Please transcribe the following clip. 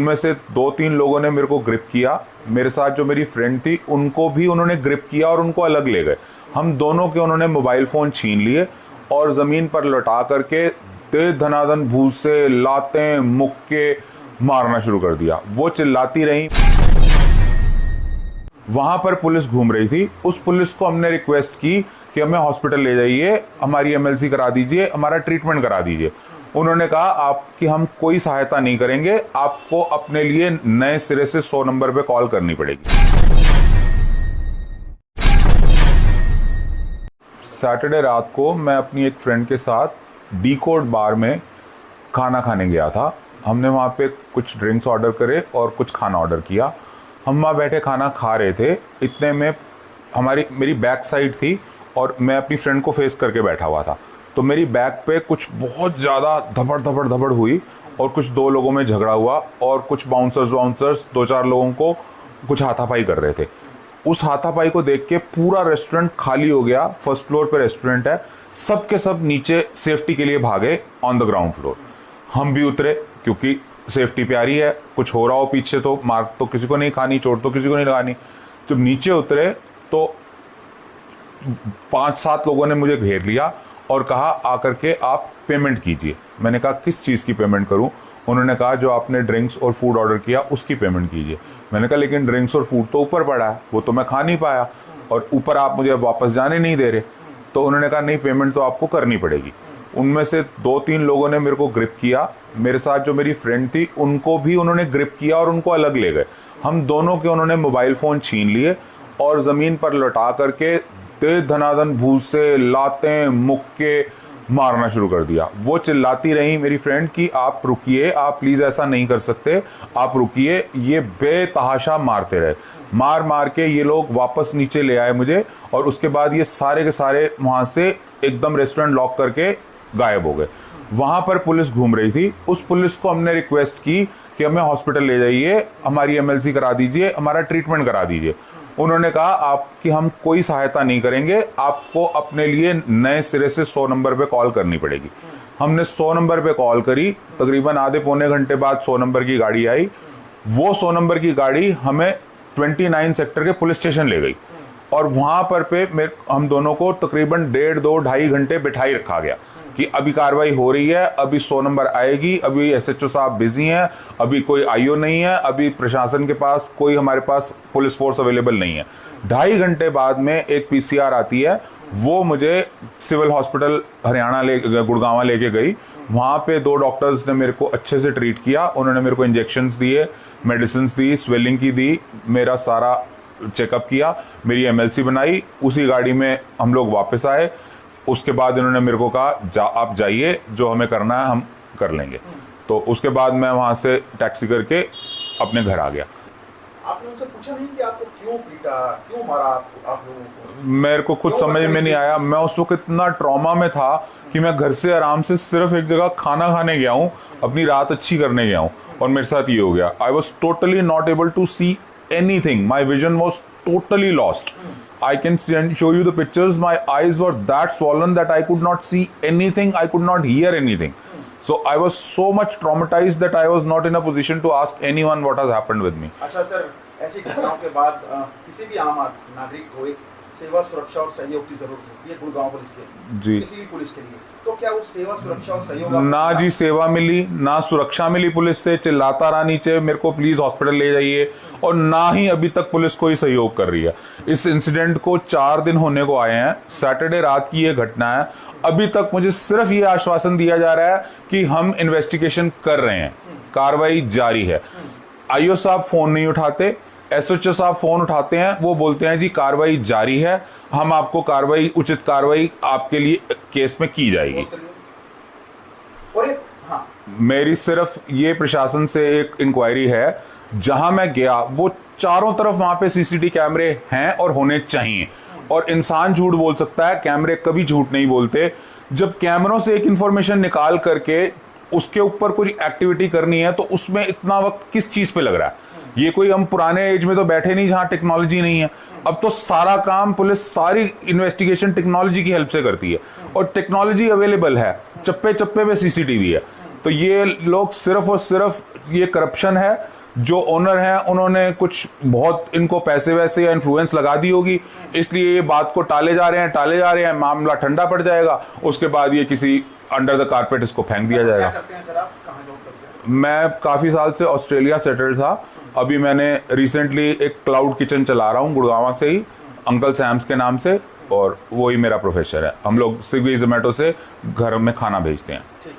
उनमें से 2-3 लोगों ने मेरे को ग्रिप किया। मेरे साथ जो मेरी फ्रेंड थी उनको भी उन्होंने ग्रिप किया और उनको अलग ले गए। हम दोनों के उन्होंने मोबाइल फ़ोन छीन लिए और ज़मीन पर लौटा करके तेज धनाधन भूसे, लातें, मुक्के मारना शुरू कर दिया। वो चिल्लाती रहीं। वहाँ पर पुलिस घूम रही थी। उस पुलिस को हमने रिक्वेस्ट की कि हमें हॉस्पिटल ले जाइए, हमारी एमएलसी करा दीजिए, हमारा ट्रीटमेंट करा दीजिए। उन्होंने कहा आपकी हम कोई सहायता नहीं करेंगे, आपको अपने लिए नए सिरे से 100 नंबर पे कॉल करनी पड़ेगी। सैटरडे रात को मैं अपनी एक फ्रेंड के साथ डी कोड बार में खाना खाने गया था। हमने वहाँ पे कुछ ड्रिंक्स ऑर्डर करे और कुछ खाना ऑर्डर किया। हम वहाँ बैठे खाना खा रहे थे, इतने में मेरी बैक साइड थी और मैं अपनी फ्रेंड को फेस करके बैठा हुआ था। तो मेरी बैक पे कुछ बहुत ज़्यादा धबड़ हुई और कुछ 2 लोगों में झगड़ा हुआ और कुछ बाउंसर्स 2-4 लोगों को कुछ हाथापाई कर रहे थे। उस हाथापाई को देख के पूरा रेस्टोरेंट खाली हो गया। फर्स्ट फ्लोर पे रेस्टोरेंट है, सब के सब नीचे सेफ्टी के लिए भागे ऑन द ग्राउंड फ्लोर। हम भी उतरे क्योंकि सेफ्टी प्यारी है, कुछ हो रहा हो पीछे तो मार तो किसी को नहीं खानी, चोट तो किसी को नहीं लगानी। जब नीचे उतरे तो 5-7 लोगों ने मुझे घेर लिया और कहा आकर के आप पेमेंट कीजिए। मैंने कहा किस चीज़ की पेमेंट करूं? उन्होंने कहा जो आपने ड्रिंक्स और फूड ऑर्डर किया उसकी पेमेंट कीजिए। मैंने कहा लेकिन ड्रिंक्स और फूड तो ऊपर पड़ा है, वो तो मैं खा नहीं पाया और ऊपर आप मुझे वापस जाने नहीं दे रहे। तो उन्होंने कहा नहीं, पेमेंट तो आपको करनी पड़ेगी। उनमें से 2-3 लोगों ने मेरे को ग्रिप किया। मेरे साथ जो मेरी फ्रेंड थी उनको भी उन्होंने ग्रिप किया और उनको अलग ले गए। हम दोनों के उन्होंने मोबाइल फ़ोन छीन लिए और ज़मीन पर लौटा करके तेज धनाधन भूसे, लातें, मुक्के मारना शुरू कर दिया। वो चिल्लाती रहीं मेरी फ्रेंड कि आप रुकिए, आप प्लीज़ ऐसा नहीं कर सकते, आप रुकिए। ये बेतहाशा मारते रहे। मार के ये लोग वापस नीचे ले आए मुझे और उसके बाद ये सारे के सारे वहाँ से एकदम रेस्टोरेंट लॉक करके गायब हो गए। वहाँ पर पुलिस घूम रही थी। उस पुलिस को हमने रिक्वेस्ट की कि हमें हॉस्पिटल ले जाइए, हमारी एमएलसी करा दीजिए, हमारा ट्रीटमेंट करा दीजिए। उन्होंने कहा आपकी हम कोई सहायता नहीं करेंगे, आपको अपने लिए नए सिरे से 100 नंबर पे कॉल करनी पड़ेगी। हमने 100 नंबर पे कॉल करी। तकरीबन आधे पौने घंटे बाद 100 नंबर की गाड़ी आई। वो 100 नंबर की गाड़ी हमें 29 सेक्टर के पुलिस स्टेशन ले गई और वहाँ पर हम दोनों को तकरीबन 1.5-2-2.5 घंटे बिठाई रखा गया कि अभी कार्रवाई हो रही है, अभी 100 नंबर आएगी, अभी एसएचओ साहब बिजी हैं, अभी कोई आईओ नहीं है, अभी प्रशासन के पास कोई हमारे पास पुलिस फोर्स अवेलेबल नहीं है। 2.5 घंटे बाद में एक पीसीआर आती है, वो मुझे सिविल हॉस्पिटल हरियाणा गुड़गांव लेके गई। वहाँ पे 2 डॉक्टर्स ने मेरे को अच्छे से ट्रीट किया। उन्होंने मेरे को इंजेक्शंस दिए, मेडिसिन दी, स्वेलिंग की दी, मेरा सारा चेकअप किया, मेरी एमएलसी बनाई। उसी गाड़ी में हम लोग वापस आए। उसके बाद इन्होंने मेरे को कहा आप जाइए, जो हमें करना है हम कर लेंगे। तो उसके बाद मैं वहाँ से टैक्सी करके अपने घर आ गया। आपने उनसे पूछा नहीं कि आपको क्यों पीटा, क्यों मारा आप लोगों को? मेरे को खुद समझ में नहीं आया। मैं उस वक्त इतना ट्रॉमा में था कि मैं घर से आराम से सिर्फ एक जगह खाना खाने गया हूँ, अपनी रात अच्छी करने गया हूँ और मेरे साथ ये हो गया। I was totally not able to see anything. My vision was totally lost. I can show you the pictures. My eyes were that swollen that I could not see anything. I could not hear anything. So I was so much traumatized that I was not in a position to ask anyone what has happened with me. अच्छा sir, ऐसी घटनाओं के बाद किसी भी आम नागरिक को एक सेवा, सुरक्षा और सहयोग की जरूरत होती है गुड़गांव पुलिस के जी, किसी भी पुलिस के लिए। तो क्या उस सेवा, सुरक्षा और सहयोग ना जी सेवा मिली, ना सुरक्षा मिली पुलिस से। चिल्लाता रहा नीचे मेरे को प्लीज हॉस्पिटल ले जाइए और ना ही अभी तक पुलिस कोई सहयोग कर रही है। इस इंसिडेंट को 4 दिन होने को आए हैं। सैटरडे रात की ये घटना है। अभी तक मुझे सिर्फ ये आश्वासन दिया जा रहा है कि हम इन्वेस्टिगेशन कर रहे हैं, कार्रवाई जारी है। आईओ साहब फोन नहीं उठाते, एसएचओ साहब फोन उठाते हैं, वो बोलते हैं जी कार्रवाई जारी है, हम आपको कार्रवाई, उचित कार्रवाई आपके लिए केस में की जाएगी। हाँ। मेरी सिर्फ ये प्रशासन से एक इंक्वायरी है, जहां मैं गया वो चारों तरफ वहां पे सीसीटीवी कैमरे हैं और होने चाहिए। और इंसान झूठ बोल सकता है, कैमरे कभी झूठ नहीं बोलते। जब कैमरों से एक इंफॉर्मेशन निकाल करके उसके ऊपर कुछ एक्टिविटी करनी है तो उसमें इतना वक्त किस चीज पे लग रहा है? ये कोई हम पुराने एज में तो बैठे नहीं जहां टेक्नोलॉजी नहीं है। अब तो सारा काम पुलिस, सारी इन्वेस्टिगेशन टेक्नोलॉजी की हेल्प से करती है और टेक्नोलॉजी अवेलेबल है, चप्पे चप्पे पे सीसीटीवी है। तो ये लोग सिर्फ और सिर्फ ये करप्शन है, जो ओनर हैं उन्होंने कुछ बहुत इनको पैसे वैसे या इन्फ्लुएंस लगा दी होगी, इसलिए ये बात को टाले जा रहे हैं, मामला ठंडा पड़ जाएगा, उसके बाद ये किसी अंडर द कारपेट इसको फेंक दिया जाएगा। क्या करते हैं सर आप, कहाँ जॉब करते हैं? मैं काफ़ी साल से ऑस्ट्रेलिया सेटल्ड था। अभी मैंने रिसेंटली एक क्लाउड किचन चला रहा हूँ गुड़गांव से ही, अंकल सैम्स के नाम से, और वही मेरा प्रोफेशन है। हम लोग स्विगी जोमेटो से घर में खाना भेजते हैं। ठीक।